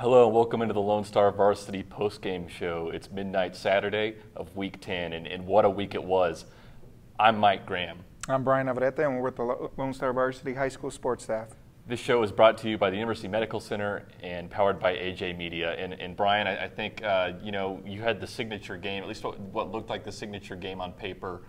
Hello and welcome into the Lone Star Varsity postgame show. It's midnight Saturday of Week 10, and what a week it was. I'm Mike Graham. I'm Brian Navarrete, and we're with the Lone Star Varsity High School sports staff. This show is brought to you by the University Medical Center and powered by AJ Media. And Brian, I think you had the signature game, at least what looked like the signature game on paper,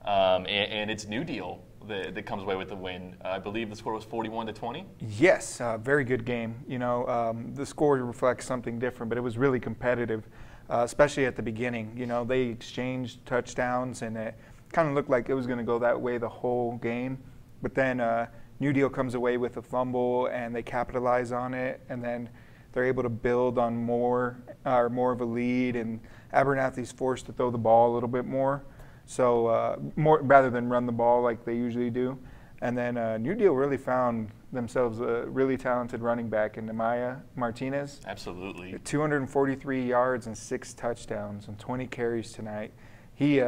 and it's New Deal that comes away with the win. I believe the score was 41-20. Yes, very good game. The score reflects something different, but it was really competitive, especially at the beginning. They exchanged touchdowns, and it kind of looked like it was going to go that way the whole game. But then New Deal comes away with a fumble, and they capitalize on it, and then they're able to build on more of a lead, and Abernathy's forced to throw the ball a little bit more. So more rather than run the ball like they usually do. And then New Deal really found themselves a really talented running back in Maya Martinez. Absolutely. 243 yards and 6 touchdowns and 20 carries tonight. He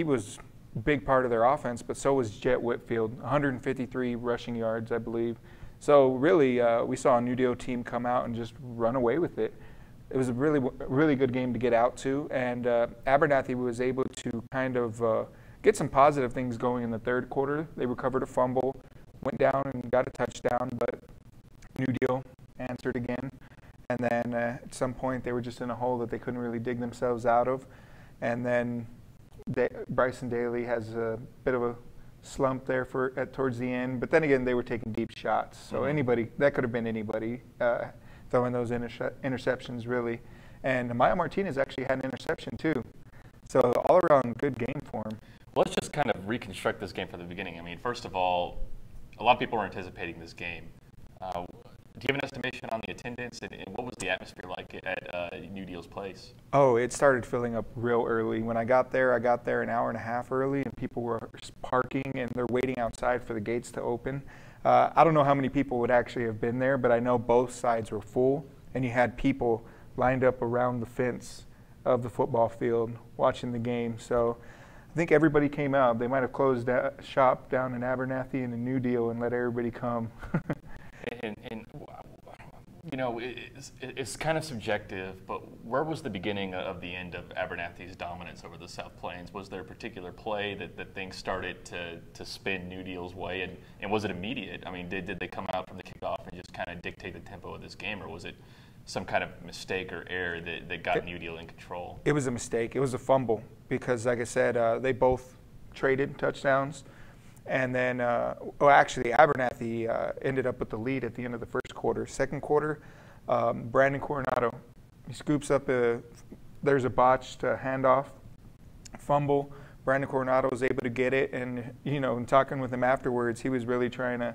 was a big part of their offense, but so was Jet Whitfield, 153 rushing yards, I believe. So really, we saw a New Deal team come out and just run away with it. It was a really good game to get out to, and Abernathy was able to kind of get some positive things going in the third quarter. They recovered a fumble, went down and got a touchdown, but New Deal answered again. And then at some point they were just in a hole that they couldn't really dig themselves out of. And then Bryson Daly has a bit of a slump there towards the end, but then again they were taking deep shots. So anybody, that could have been anybody. Throwing those interceptions, really. And Maya Martinez actually had an interception, too. So all-around good game for him. Well, let's just kind of reconstruct this game from the beginning. I mean, first of all, a lot of people were anticipating this game. Do you have an estimation on the attendance, and what was the atmosphere like at New Deal's place? Oh, it started filling up real early. When I got there an hour and a half early, and people were parking, and they're waiting outside for the gates to open. I don't know how many people would actually have been there, but I know both sides were full, and you had people lined up around the fence of the football field watching the game. So I think everybody came out. They might have closed shop down in Abernathy and a New Deal and let everybody come. It's kind of subjective, but where was the beginning of the end of Abernathy's dominance over the South Plains? Was there a particular play that things started to spin New Deal's way, and was it immediate? I mean, did they come out from the kickoff and just kind of dictate the tempo of this game, or was it some kind of mistake or error that got New Deal in control? It was a mistake. It was a fumble because, like I said, they both traded touchdowns. And then, actually, Abernathy ended up with the lead at the end of the first quarter. Second quarter, Brandon Coronado, he scoops up there's a botched handoff, fumble. Brandon Coronado was able to get it, and, in talking with him afterwards, he was really trying to,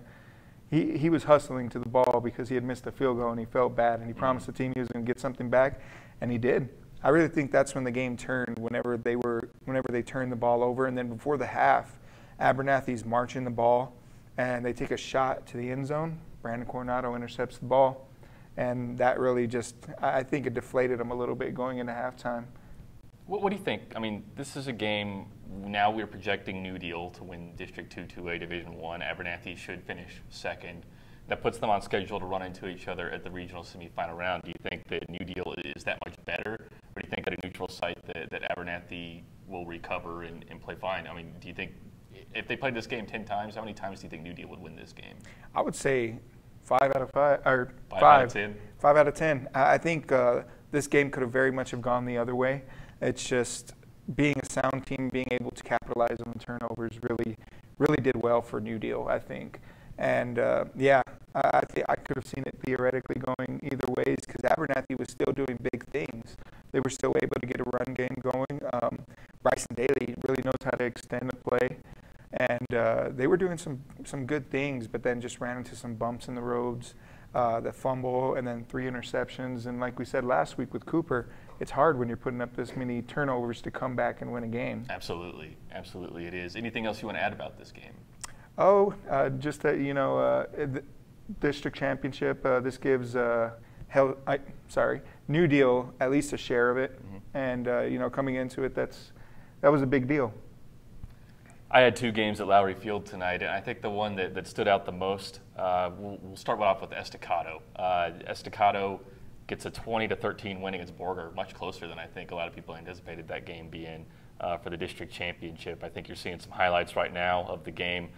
he was hustling to the ball because he had missed a field goal and he felt bad, and he promised the team he was going to get something back, and he did. I really think that's when the game turned, whenever they turned the ball over, and then before the half, Abernathy's marching the ball, and they take a shot to the end zone. Brandon Coronado intercepts the ball, and that really just, I think it deflated them a little bit going into halftime. What do you think? I mean, this is a game, now we're projecting New Deal to win District 2-2A Division I. Abernathy should finish second. That puts them on schedule to run into each other at the regional semifinal round. Do you think that New Deal is that much better, or do you think at a neutral site that Abernathy will recover and play fine? I mean, do you think if they played this game 10 times, how many times do you think New Deal would win this game? I would say 5 out of 5, or 5 out of 10. 5 out of 10. I think this game could have very much have gone the other way. It's just being a sound team, being able to capitalize on the turnovers really did well for New Deal, I think. And I could have seen it theoretically going either ways because Abernathy was still doing big things. They were still able to get a run game going. Bryson Daly really knows how to extend the play. And they were doing some good things, but then just ran into some bumps in the roads, the fumble, and then 3 interceptions. And like we said last week with Cooper, it's hard when you're putting up this many turnovers to come back and win a game. Absolutely. Absolutely it is. Anything else you want to add about this game? Just that, district championship, this gives New Deal at least a share of it. And, coming into it, that was a big deal. I had 2 games at Lowry Field tonight, and I think the one that stood out the most, we'll start off with Estacado. Estacado gets a 20-13 win against Borger, much closer than I think a lot of people anticipated that game being for the district championship. I think you're seeing some highlights right now of the game.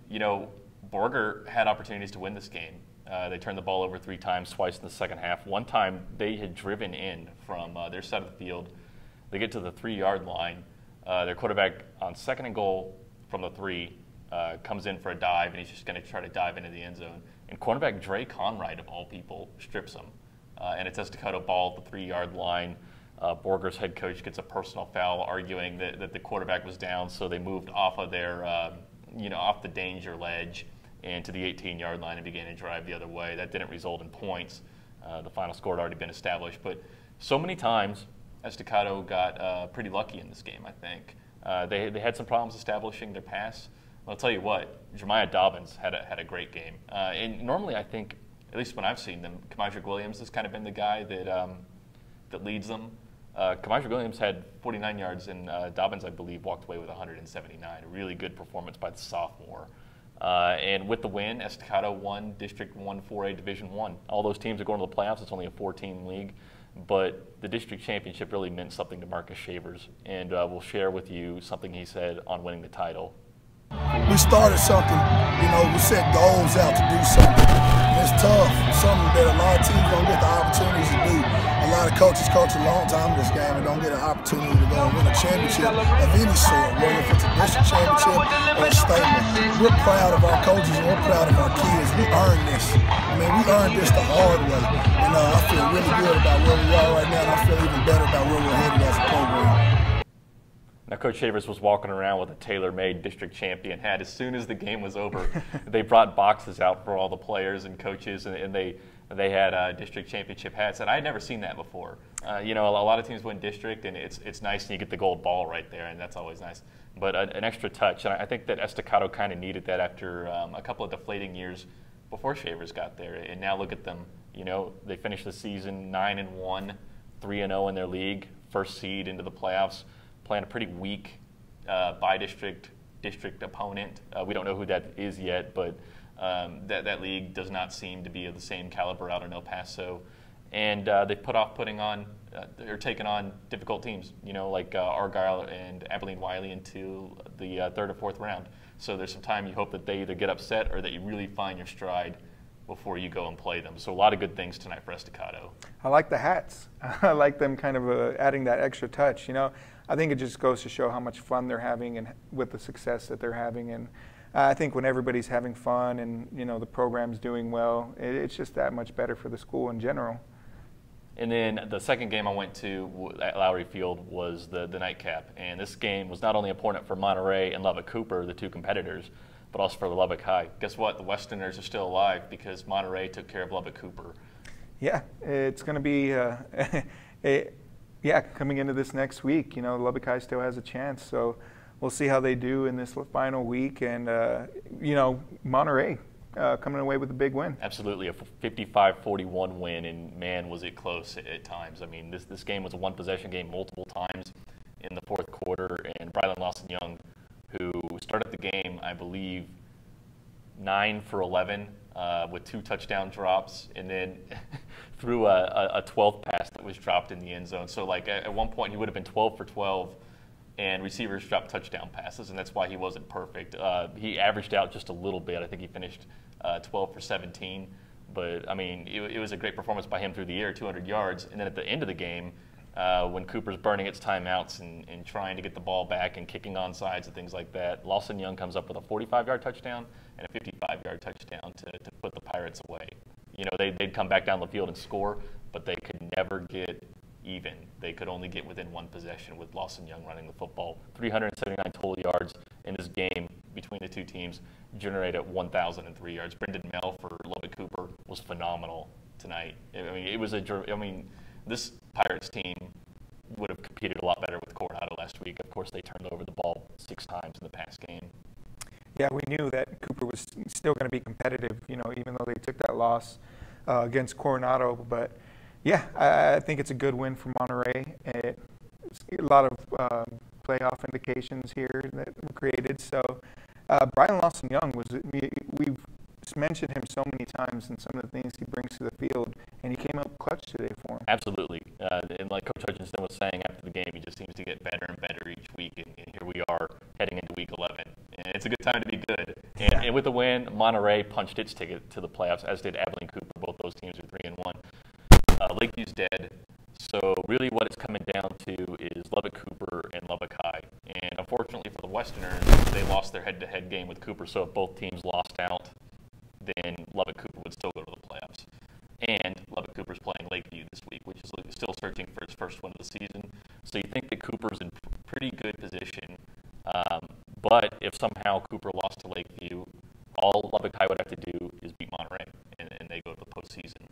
You know, Borger had opportunities to win this game. They turned the ball over 3 times, twice in the second half. One time they had driven in from their side of the field. They get to the 3-yard line. Their quarterback on 2nd and goal from the 3 comes in for a dive, and he's just going to try to dive into the end zone. And cornerback Dre Conride, of all people, strips him. And it's Estacado ball at the 3-yard line. Borger's head coach gets a personal foul, arguing that the quarterback was down, so they moved off of their, off the danger ledge and to the 18-yard line and began to drive the other way. That didn't result in points. The final score had already been established. But so many times, Estacado got pretty lucky in this game, I think. They had some problems establishing their pass. I'll tell you what, Jeremiah Dobbins had a great game. And normally I think, at least when I've seen them, Kamajik Williams has kind of been the guy that leads them. Kamajik Williams had 49 yards, and Dobbins, I believe, walked away with 179. A really good performance by the sophomore. And with the win, Estacado won District 1 4A Division 1. All those teams are going to the playoffs. It's only a 4-team league. But the district championship really meant something to Marcus Shavers. And we'll share with you something he said on winning the title. We started something, we set goals out to do something. And it's tough, something that a lot of teams don't get the opportunities to do. A lot of coaches coach a long time in this game and don't get an opportunity to go and win a championship of any sort, whether it's a district championship or a state one. We're proud of our coaches and we're proud of our kids. We earned this. We earned this the hard way. And I feel really good about where we are right now, and I feel even better about where we're headed as a program. Now, Coach Shavers was walking around with a tailor-made district champion hat. As soon as the game was over, they brought boxes out for all the players and coaches, and they had district championship hats. And I had never seen that before. A lot of teams win district, and it's nice, and you get the gold ball right there, and that's always nice. But an extra touch, and I think that Estacado kind of needed that after a couple of deflating years before Shavers got there. And now look at them. They finished the season 9-1, 3-0 in their league, first seed into the playoffs. Playing a pretty weak by-district opponent. We don't know who that is yet, but that league does not seem to be of the same caliber out in El Paso. And they put off taking on difficult teams, like Argyle and Abilene Wiley into the 3rd or 4th round. So there's some time you hope that they either get upset or that you really find your stride before you go and play them. So a lot of good things tonight for Estacado. I like the hats. I like them kind of adding that extra touch, I think it just goes to show how much fun they're having and with the success that they're having. And I think when everybody's having fun and, the program's doing well, it's just that much better for the school in general. And then the second game I went to at Lowry Field was the nightcap. And this game was not only important for Monterey and Lubbock Cooper, the 2 competitors, but also for Lubbock High. Guess what? The Westerners are still alive because Monterey took care of Lubbock Cooper. Yeah, it's going to be coming into this next week, Lubbock High still has a chance. So we'll see how they do in this final week. And, Monterey coming away with a big win. Absolutely, a 55-41 win, and man, was it close at times. This game was a one-possession game multiple times in the 4th quarter, and Brylan Lawson-Young, who started the game, I believe, 9 for 11 with 2 touchdown drops, and then threw a 12th pass that was dropped in the end zone. So, at one point, he would have been 12 for 12, and receivers dropped touchdown passes, and that's why he wasn't perfect. He averaged out just a little bit. I think he finished 12 for 17. But, it was a great performance by him through the air, 200 yards. And then at the end of the game, when Cooper's burning its timeouts and trying to get the ball back and kicking on sides and things like that, Lawson-Young comes up with a 45-yard touchdown and a 55-yard touchdown to put the Pirates away. They'd come back down the field and score, but they could never get even. They could only get within 1 possession with Lawson-Young running the football. 379 total yards in this game between the 2 teams, generated 1,003 yards. Brendan Mell for Lubbock Cooper was phenomenal tonight. This Pirates team would have competed a lot better with Coronado last week. Of course, they turned over the ball 6 times in the past game. Yeah, we knew that Cooper was still going to be competitive, even though they took that loss against Coronado. But, yeah, I think it's a good win for Monterey. A lot of playoff indications here that were created. So, Brian Lawson-Young, we've mentioned him so many times and some of the things he brings to the field, and he came up much today for him. Absolutely. And like Coach Hutchinson was saying after the game, he just seems to get better and better each week. And here we are heading into week 11. And it's a good time to be good. And with the win, Monterey punched its ticket to the playoffs, as did Abilene Cooper. Both those teams are 3-1. Lakeview's dead. So really what it's coming down to is Lubbock Cooper and Lubbock High. And unfortunately for the Westerners, they lost their head-to-head game with Cooper. So if both teams lost out, then Lubbock Cooper would still go to the playoffs. And Lubbock Cooper's playing Lakeview this week, which is still searching for its first win of the season. So you think that Cooper's in pretty good position. But if somehow Cooper lost to Lakeview, all Lubbock High would have to do is beat Monterey, and they go to the postseason.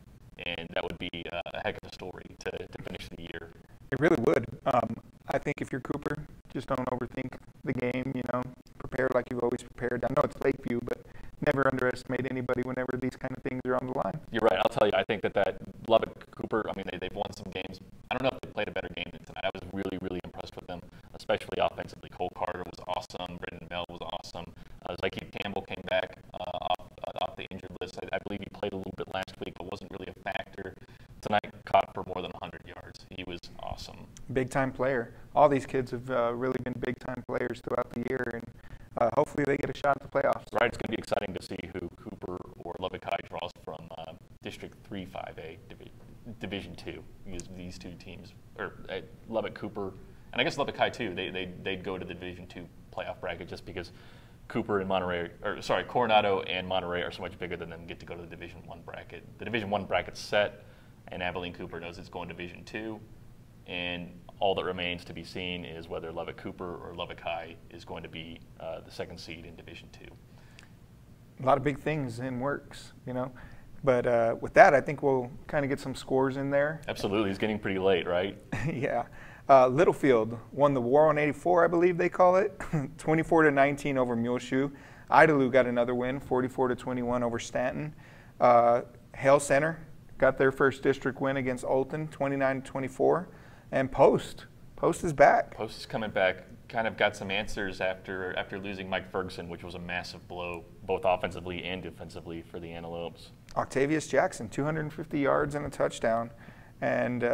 And that would be a heck of a story to finish the year. It really would. I think if you're Cooper, just don't overthink the game, prepare like you've always prepared. I know it's Lakeview, but never underestimate anybody whenever these kind of things are on the line. You're right. I'll tell you, I think that Lubbock Cooper, they've won some games. I don't know if they played a better game than tonight. I was really, really impressed with them, especially offensively. Cole Carter was awesome. Brendan Bell was awesome. Zykeith Campbell came back off the injured list. I believe he played a little bit last week, but wasn't really a factor. Tonight, caught for more than 100 yards. He was awesome. Big-time player. All these kids have really been big-time players throughout the year, and hopefully they get a shot at the playoffs. Right. It's going to be exciting to see who Cooper or Lubbock High draws from District 3 5A Division 2. Because these two teams, or Lubbock Cooper, and I guess Lubbock High too, they'd go to the Division 2 playoff bracket just because Cooper and Coronado and Monterey are so much bigger than them, get to go to the Division 1 bracket. The Division 1 bracket's set, and Abilene Cooper knows it's going to Division 2, and all that remains to be seen is whether Lubbock Cooper or Lubbock High is going to be the second seed in Division 2. A lot of big things in works, But with that, I think we'll kind of get some scores in there. Absolutely. It's getting pretty late, right? Yeah. Littlefield won the War on 84, I believe they call it, 24-19 over Muleshoe. Idalou got another win, 44-21 over Stanton. Hale Center got their first district win against Olton, 29-24. And Post is back. Post is coming back. Kind of got some answers after losing Mike Ferguson, which was a massive blow, both offensively and defensively for the Antelopes. Octavius Jackson, 250 yards and a touchdown. And,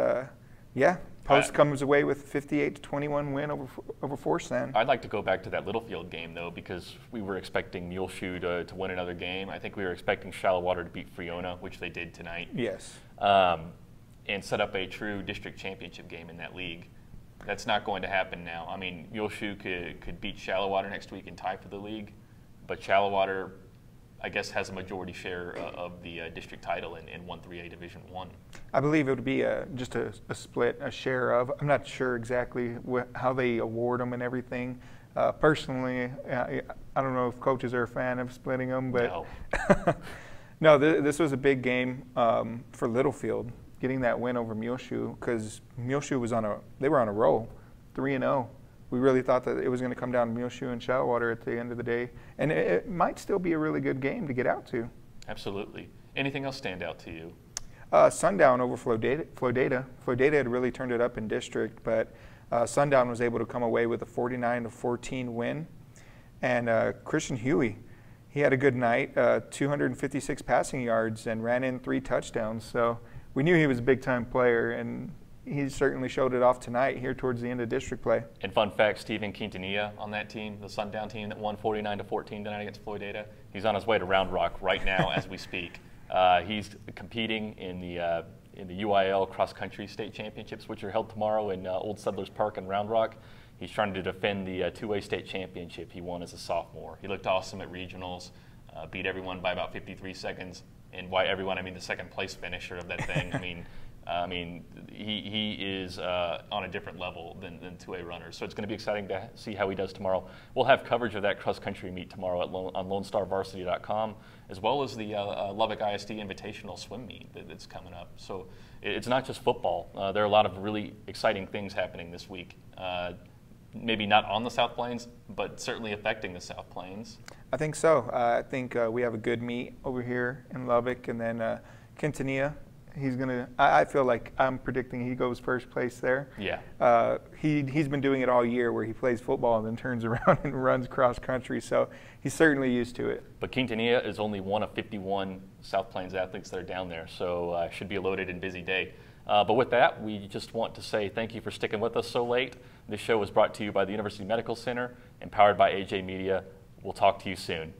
Post comes away with a 58-21 win over Forsan. I'd like to go back to that Littlefield game, though, because we were expecting Muleshoe to win another game. I think we were expecting Shallow-Water to beat Friona, which they did tonight. Yes. And set up a true district championship game in that league. That's not going to happen now. Muleshoe could beat Shallow-Water next week and tie for the league, but Shallow-Water, I guess, has a majority share of the district title in 1-3A Division 1. I believe it would be just a split, a share of. I'm not sure exactly how they award them and everything. Personally, I don't know if coaches are a fan of splitting them, but No. No, this was a big game for Littlefield, getting that win over Muleshoe, because Muleshoe was on a roll, 3-0. We really thought that it was going to come down to Muleshoe and Shallow-Water at the end of the day, and it might still be a really good game to get out to. Absolutely. Anything else stand out to you? Sundown over Floydada. Floydada had really turned it up in district, but Sundown was able to come away with a 49-14 win. And Christian Huey, he had a good night, 256 passing yards and ran in 3 touchdowns. So we knew he was a big-time player, and he certainly showed it off tonight here towards the end of district play. And fun fact, Stephen Quintanilla on that team, the Sundown team that won 49-14 tonight against Floydada, he's on his way to Round Rock right now as we speak. He's competing in the UIL cross-country state championships, which are held tomorrow in Old Settlers Park in Round Rock. He's trying to defend the 2A state championship he won as a sophomore. He looked awesome at regionals, beat everyone by about 53 seconds. And by everyone, I mean the second place finisher of that thing. He is on a different level than 2A runners. So it's going to be exciting to see how he does tomorrow. We'll have coverage of that cross-country meet tomorrow on LoneStarVarsity.com, as well as the Lubbock ISD Invitational swim meet that's coming up. So it's not just football. There are a lot of really exciting things happening this week. Maybe not on the South Plains, but certainly affecting the South Plains. I think so. I think we have a good meet over here in Lubbock, and then Quintanilla He's gonna. I feel like I'm predicting he goes first place there. Yeah. He's been doing it all year, where he plays football and then turns around and runs cross country. So he's certainly used to it. But Quintanilla is only one of 51 South Plains athletes that are down there, so should be a loaded and busy day. But with that, we just want to say thank you for sticking with us so late. This show was brought to you by the University Medical Center and powered by AJ Media. We'll talk to you soon.